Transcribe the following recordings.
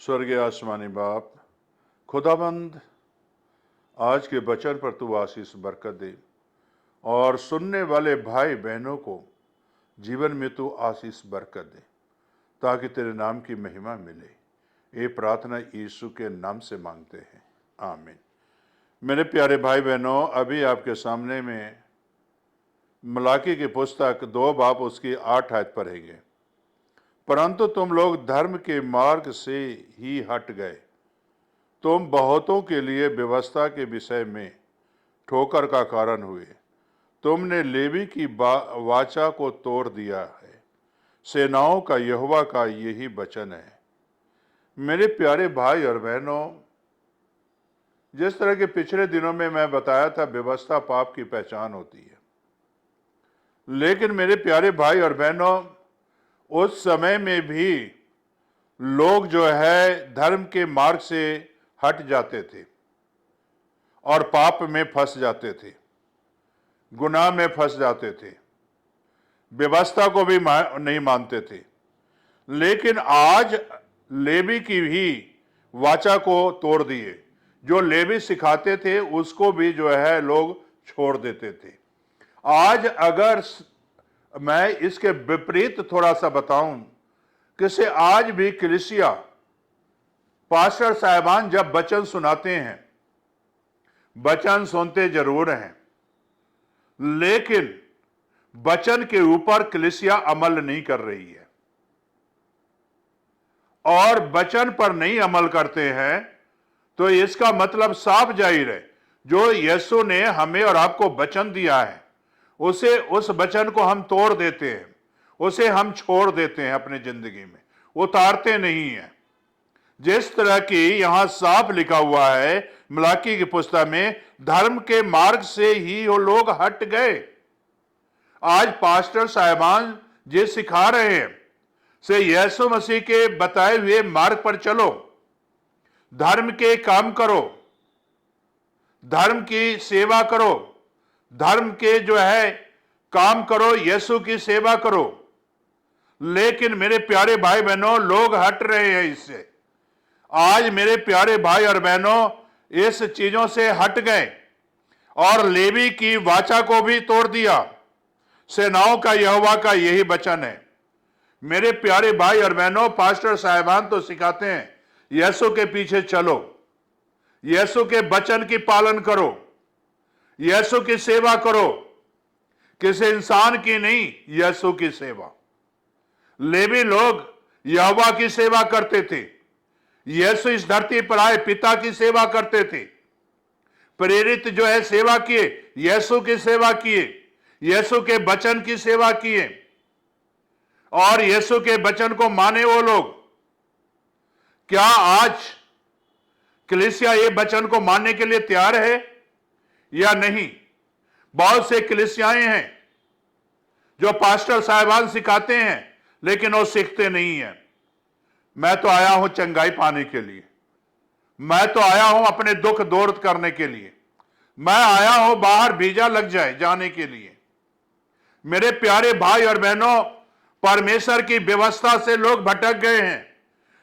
स्वर्गीय आसमानी बाप, खुदाबंद आज के वचन पर तू आशीष बरकत दे और सुनने वाले भाई बहनों को जीवन में तू आशीष बरकत दे ताकि तेरे नाम की महिमा मिले। ये प्रार्थना यीशु के नाम से मांगते हैं, आमीन। मेरे प्यारे भाई बहनों, अभी आपके सामने में मलाकी की पुस्तक 2 बाब उसकी 8 आयत पढ़ेंगे। परंतु तुम लोग धर्म के मार्ग से ही हट गए, तुम बहुतों के लिए व्यवस्था के विषय में ठोकर का कारण हुए, तुमने लेवी की वाचा को तोड़ दिया है। सेनाओं का यहोवा का यही वचन है। मेरे प्यारे भाई और बहनों, जिस तरह के पिछले दिनों में मैं बताया था, व्यवस्था पाप की पहचान होती है, लेकिन मेरे प्यारे भाई और बहनों, उस समय में भी लोग जो है धर्म के मार्ग से हट जाते थे और पाप में फंस जाते थे, गुनाह में फंस जाते थे, व्यवस्था को भी नहीं मानते थे। लेकिन आज लेवी की भी वाचा को तोड़ दिए। जो लेवी सिखाते थे उसको भी जो है लोग छोड़ देते थे। आज अगर मैं इसके विपरीत थोड़ा सा बताऊं कि से आज भी कलीसिया पास्टर साहिबान जब वचन सुनाते हैं, वचन सुनते जरूर हैं, लेकिन वचन के ऊपर कलीसिया अमल नहीं कर रही है। और वचन पर नहीं अमल करते हैं तो इसका मतलब साफ जाहिर है, जो यीशु ने हमें और आपको वचन दिया है उस वचन को हम तोड़ देते हैं, उसे हम छोड़ देते हैं, अपनी जिंदगी में उतारते नहीं हैं। जिस तरह की यहां साफ लिखा हुआ है मलाकी की पुस्तक में, धर्म के मार्ग से ही वो लोग हट गए। आज पास्टर साहिबान जे सिखा रहे हैं से यीशु मसीह के बताए हुए मार्ग पर चलो, धर्म के काम करो, धर्म की सेवा करो, धर्म के जो है काम करो, यीशु की सेवा करो। लेकिन मेरे प्यारे भाई बहनों, लोग हट रहे हैं इससे। आज मेरे प्यारे भाई और बहनों इस चीजों से हट गए और लेवी की वाचा को भी तोड़ दिया। सेनाओं का यहोवा का यही वचन है। मेरे प्यारे भाई और बहनों, पास्टर साहिबान तो सिखाते हैं यीशु के पीछे चलो, यीशु के वचन की पालन करो, यीशु की सेवा करो, किसी इंसान की नहीं, यीशु की सेवा। लेवी लोग यहोवा की सेवा करते थे। यीशु इस धरती पर आए, पिता की सेवा करते थे। प्रेरित जो है सेवा किए, यीशु की सेवा किए, यीशु के वचन की सेवा किए और यीशु के वचन को माने वो लोग। क्या आज कलीसिया ये वचन को मानने के लिए तैयार है या नहीं? बहुत से कलीसियाएं हैं जो पास्टर साहिबान सिखाते हैं लेकिन वो सीखते नहीं है। मैं तो आया हूं चंगाई पाने के लिए, मैं तो आया हूं अपने दुख दूर करने के लिए, मैं आया हूं बाहर वीजा लग जाए जाने के लिए। मेरे प्यारे भाई और बहनों, परमेश्वर की व्यवस्था से लोग भटक गए हैं,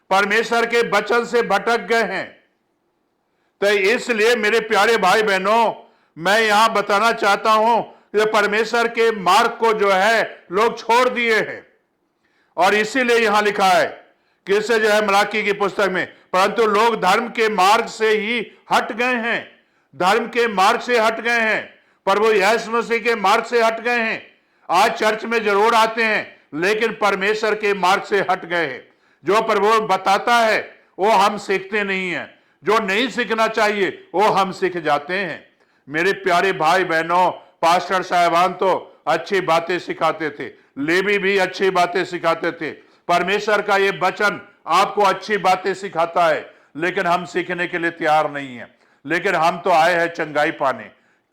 परमेश्वर के वचन से भटक गए हैं। तो इसलिए मेरे प्यारे भाई बहनों, मैं यहां बताना चाहता हूं कि परमेश्वर के मार्ग को जो है लोग छोड़ दिए हैं। और इसीलिए यहां लिखा है कि इससे जो है मलाकी की पुस्तक में, परंतु लोग धर्म के मार्ग से ही हट गए हैं, धर्म के मार्ग से हट गए हैं, प्रभु यीशु मसीह के मार्ग से हट गए हैं। आज चर्च में जरूर आते हैं लेकिन परमेश्वर के मार्ग से हट गए हैं। जो प्रभु बताता है वो हम सीखते नहीं हैं, जो नहीं सीखना चाहिए वो हम सीख जाते हैं। मेरे प्यारे भाई बहनों, पास्टर साहिबान तो अच्छी बातें सिखाते थे, लेवी भी अच्छी बातें सिखाते थे, परमेश्वर का ये वचन आपको अच्छी बातें सिखाता है, लेकिन हम सीखने के लिए तैयार नहीं है। लेकिन हम तो आए हैं चंगाई पाने।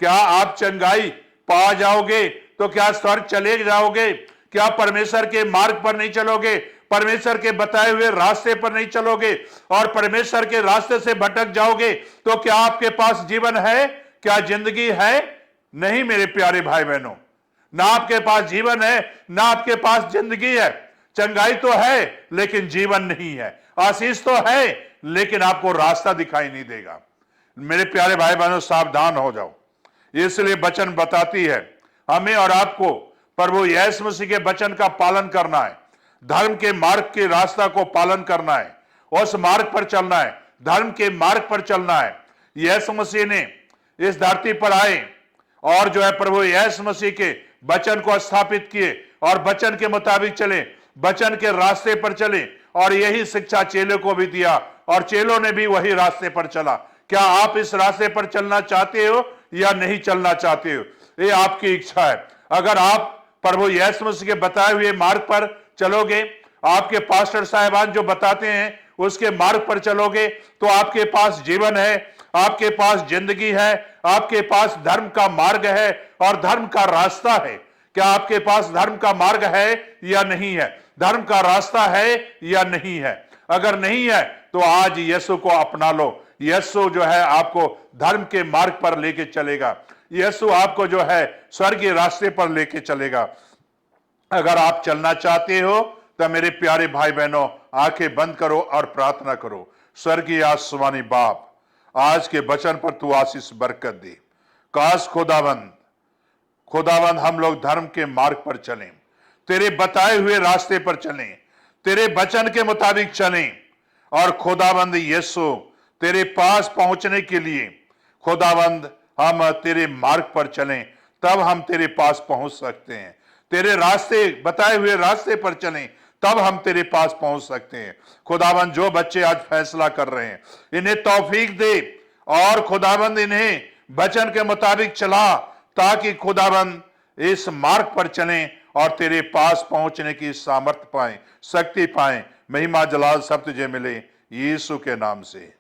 क्या आप चंगाई पा जाओगे तो क्या स्वर्ग चले जाओगे? क्या परमेश्वर के मार्ग पर नहीं चलोगे? परमेश्वर के बताए हुए रास्ते पर नहीं चलोगे और परमेश्वर के रास्ते से भटक जाओगे तो क्या आपके पास जीवन है? क्या जिंदगी है? नहीं मेरे प्यारे भाई बहनों, ना आपके पास जीवन है, ना आपके पास जिंदगी है। चंगाई तो है लेकिन जीवन नहीं है, आशीष तो है लेकिन आपको रास्ता दिखाई नहीं देगा। मेरे प्यारे भाई बहनों, सावधान हो जाओ। इसलिए वचन बताती है हमें और आपको प्रभु यीशु मसीह के वचन का पालन करना है, धर्म के मार्ग के रास्ता को पालन करना है, उस मार्ग पर चलना है, धर्म के मार्ग पर चलना है। यीशु मसीह ने इस धरती पर आए और जो है प्रभु यीशु मसीह के वचन को स्थापित किए और वचन के मुताबिक चले, वचन के रास्ते पर चले, और यही शिक्षा चेलों को भी दिया और चेलों ने भी वही रास्ते पर चला। क्या आप इस रास्ते पर चलना चाहते हो या नहीं चलना चाहते हो, ये आपकी इच्छा है। अगर आप प्रभु यीशु मसीह के बताए हुए मार्ग पर चलोगे, आपके पास्टर साहिबान जो बताते हैं उसके मार्ग पर चलोगे, तो आपके पास जीवन है, आपके पास जिंदगी है, आपके पास धर्म का मार्ग है और धर्म का रास्ता है। क्या आपके पास धर्म का मार्ग है या नहीं है, धर्म का रास्ता है या नहीं है? अगर नहीं है तो आज यीशु को अपना लो। यीशु जो है आपको धर्म के मार्ग पर लेके चलेगा, यीशु आपको जो है स्वर्गीय रास्ते पर लेके चलेगा। अगर आप चलना चाहते हो तो मेरे प्यारे भाई बहनों, आंखें बंद करो और प्रार्थना करो। स्वर्गीय आसमानी बाप, आज के वचन पर तू आशीष बरकत दे। काश खुदावंद हम लोग धर्म के मार्ग पर चलें, तेरे बताए हुए रास्ते पर चलें, तेरे वचन के मुताबिक चलें, और खुदावंद यीशु तेरे पास पहुंचने के लिए खुदावंद हम तेरे मार्ग पर चलें, तब हम तेरे पास पहुंच सकते हैं। तेरे रास्ते बताए हुए रास्ते पर चलें, तब हम तेरे पास पहुंच सकते हैं। खुदावंद जो बच्चे आज फैसला कर रहे हैं, इन्हें तौफीक दे और खुदावंद इन्हें वचन के मुताबिक चला, ताकि खुदावंद इस मार्ग पर चलें और तेरे पास पहुंचने की सामर्थ्य पाएं, शक्ति पाएं। महिमा जलाल सब तुझे मिले, यीशु के नाम से।